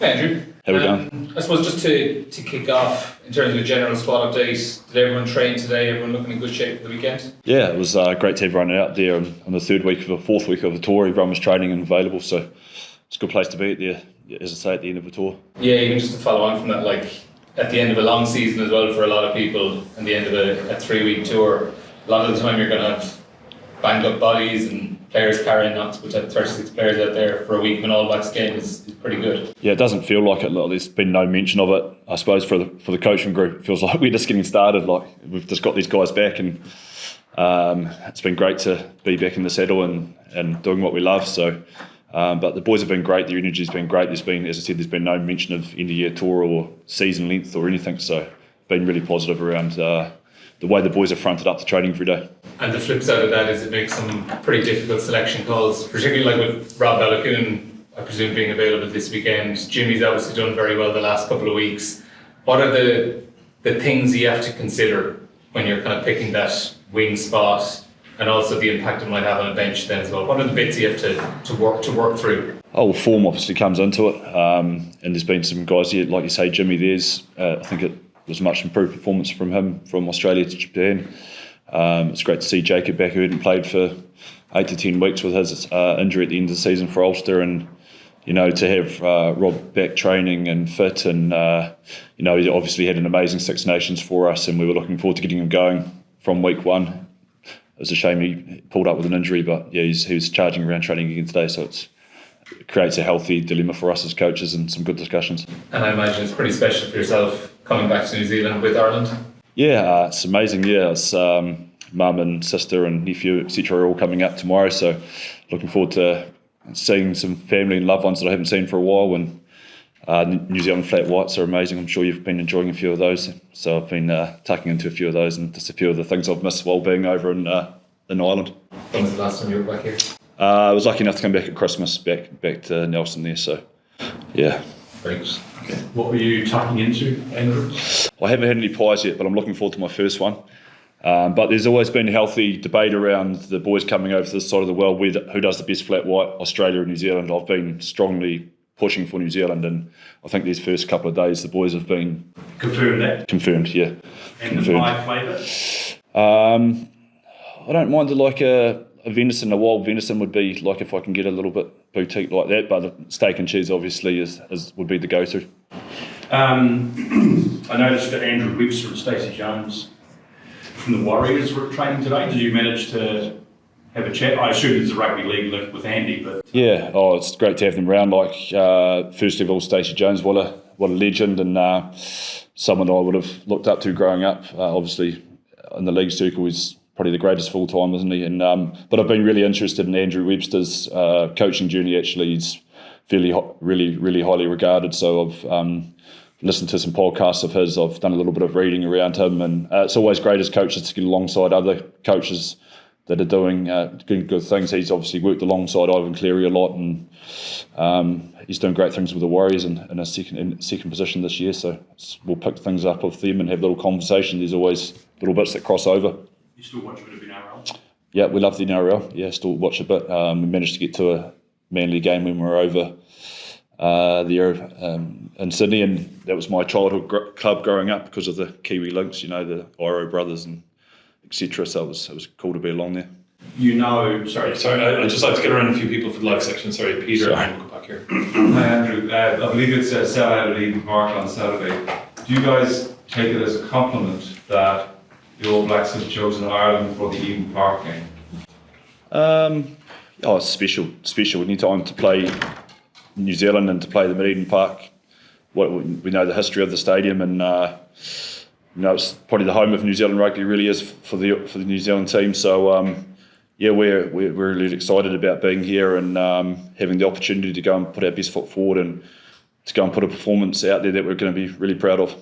Hey Andrew. How we going? I suppose just to kick off, in terms of a general squad update, did everyone train today? Everyone looking in good shape for the weekend? Yeah, it was great to have everyone out there on the fourth week of the tour. Everyone was training and available, so it's a good place to be at the, as I say, at the end of the tour. Yeah, even just to follow on from that, like at the end of a long season as well for a lot of people, and the end of a 3-week tour, a lot of the time you're going to have banged up bodies and players carrying not to have 36 players out there for a week of an All Blacks game is pretty good. Yeah, it doesn't feel like it. There's been no mention of it. I suppose for the coaching group, it feels like we're just getting started. Like we've just got these guys back, and it's been great to be back in the saddle and doing what we love. So, but the boys have been great. Their energy's been great. There's been, as I said, there's been no mention of end of year tour or season length or anything. So, been really positive around the way the boys have fronted up to training every day. And the flip side of that is it makes some pretty difficult selection calls, particularly like with Rob Balakoon, I presume, being available this weekend. Jimmy's obviously done very well the last couple of weeks. What are the things you have to consider when you're kind of picking that wing spot, and also the impact it might have on a bench then as well? What are the bits you have to work through? Oh, well, form obviously comes into it, and there's been some guys here, like you say, Jimmy. I think it was a much improved performance from him from Australia to Japan. It's great to see Jacob back, who hadn't played for 8 to 10 weeks with his injury at the end of the season for Ulster, and to have Rob back training and fit, and he obviously had an amazing Six Nations for us, and we were looking forward to getting him going from week one. It was a shame he pulled up with an injury, but yeah, he was charging around training again today, so it creates a healthy dilemma for us as coaches and some good discussions. And I imagine it's pretty special for yourself coming back to New Zealand with Ireland. Yeah, it's amazing. Yeah, it's mum and sister and nephew, etc. are all coming up tomorrow, so looking forward to seeing some family and loved ones that I haven't seen for a while. And New Zealand flat whites are amazing. I'm sure you've been enjoying a few of those, so I've been tucking into a few of those, and just a few of the things I've missed while being over in Ireland. When was the last time you were back here? I was lucky enough to come back at Christmas, back to Nelson there, so yeah. Thanks. Okay. What were you tucking into, Andrew? I haven't had any pies yet, but I'm looking forward to my first one. But there's always been a healthy debate around the boys coming over to this side of the world, who does the best flat white, Australia or New Zealand. I've been strongly pushing for New Zealand, and I think these first couple of days the boys have been confirmed that. Confirmed, yeah. And confirmed. The pie flavour? I don't mind a venison. A wild venison would be like if I can get a little bit boutique like that, but the steak and cheese obviously would be the go-to. I noticed that Andrew Webster and Stacey Jones from the Warriors were training today. Did you manage to have a chat? I assume there's a rugby league link with Andy, but yeah. Oh, it's great to have them around. Like first of all, Stacey Jones, what a legend, and someone I would have looked up to growing up. Obviously, in the league circle, he's probably the greatest full time, isn't he? And but I've been really interested in Andrew Webster's coaching journey. Actually, he's really highly regarded. So I've listened to some podcasts of his. I've done a little bit of reading around him, and it's always great as coaches to get alongside other coaches that are doing good things. He's obviously worked alongside Ivan Cleary a lot, and he's doing great things with the Warriors in a second position this year. So we'll pick things up with them and have a little conversation. There's always little bits that cross over. You still watch a bit of NRL? Yeah, we love the NRL. Yeah, still watch a bit. We managed to get to a Manly game when we were over there in Sydney, and that was my childhood club growing up because of the Kiwi links, the Iro brothers and etc. So it was cool to be along there. Sorry, I'd just like to get around a few people for the live section. Sorry, Peter, and we'll go back here. Hi Andrew, I believe it's a sell-out at Eden Park on Saturday. Do you guys take it as a compliment that the All Blacks have chosen Ireland for the Eden Park game? It's special. We need time to play New Zealand and to play them at Eden Park. We know the history of the stadium, and it's probably the home of New Zealand rugby. Really is for the New Zealand team. So we're really excited about being here and having the opportunity to go and put our best foot forward and to go and put a performance out there that we're going to be really proud of.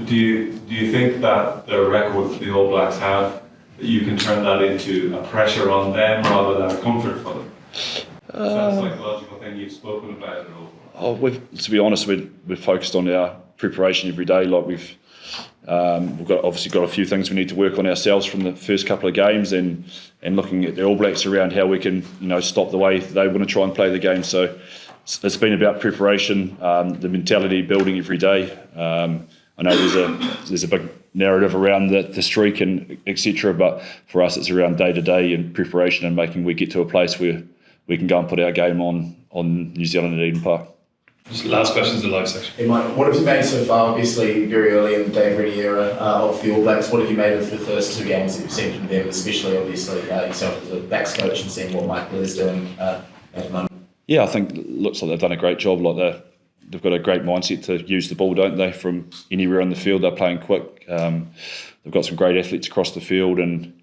Do you think that the record the All Blacks have, that you can turn that into a pressure on them rather than a comfort for them? Is that a psychological thing you've spoken about at all? To be honest, we've focused on our preparation every day. Like we've got a few things we need to work on ourselves from the first couple of games, and looking at the All Blacks around how we can stop the way they want to try and play the game. So it's been about preparation, the mentality building every day. I know there's a big narrative around the streak and etc. But for us, it's around day to day and preparation and making we get to a place where we can go and put our game on New Zealand at Eden Park. Just last questions in the live section. Hey Mike, what have you made so far? Obviously, very early in the Dave Reddy era of the All Blacks. What have you made of the first 2 games that you've seen from them, especially obviously yourself as a backs coach and seeing what Mike Blair's doing at the moment? Yeah, I think it looks like they've done a great job. Like they've got a great mindset to use the ball, don't they? From anywhere on the field, they're playing quick. They've got some great athletes across the field, and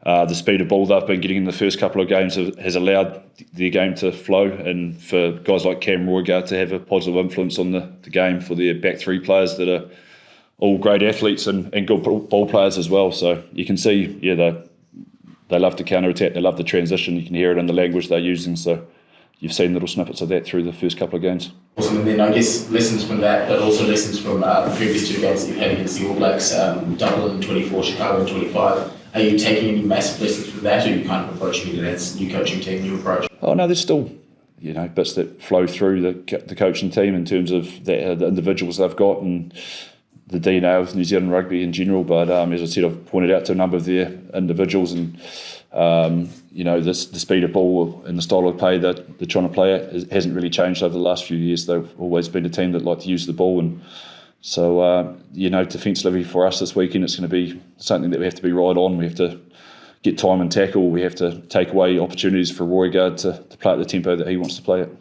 the speed of ball they've been getting in the first couple of games has allowed the game to flow, and for guys like Cam Roygaard to have a positive influence on the game for their back 3 players that are all great athletes and good ball players as well. So you can see, they love to counter-attack, they love the transition. You can hear it in the language they're using. So you've seen little snippets of that through the first couple of games. Awesome, and then I guess lessons from that, but also lessons from the previous 2 games that you've had against the All Blacks, Dublin 24, Chicago 25. Are you taking any massive lessons from that, or are you kind of approaching it as new coaching team, new approach? Oh no, there's still bits that flow through the coaching team in terms of the individuals they've got and the DNA of New Zealand rugby in general. But as I said, I've pointed out to a number of their individuals, and the speed of ball and the style of play that they're trying to play at hasn't really changed over the last few years. They've always been a team that like to use the ball, and so defensively for us this weekend, it's going to be something that we have to be right on. We have to get time and tackle. We have to take away opportunities for Roygaard to play at the tempo that he wants to play at.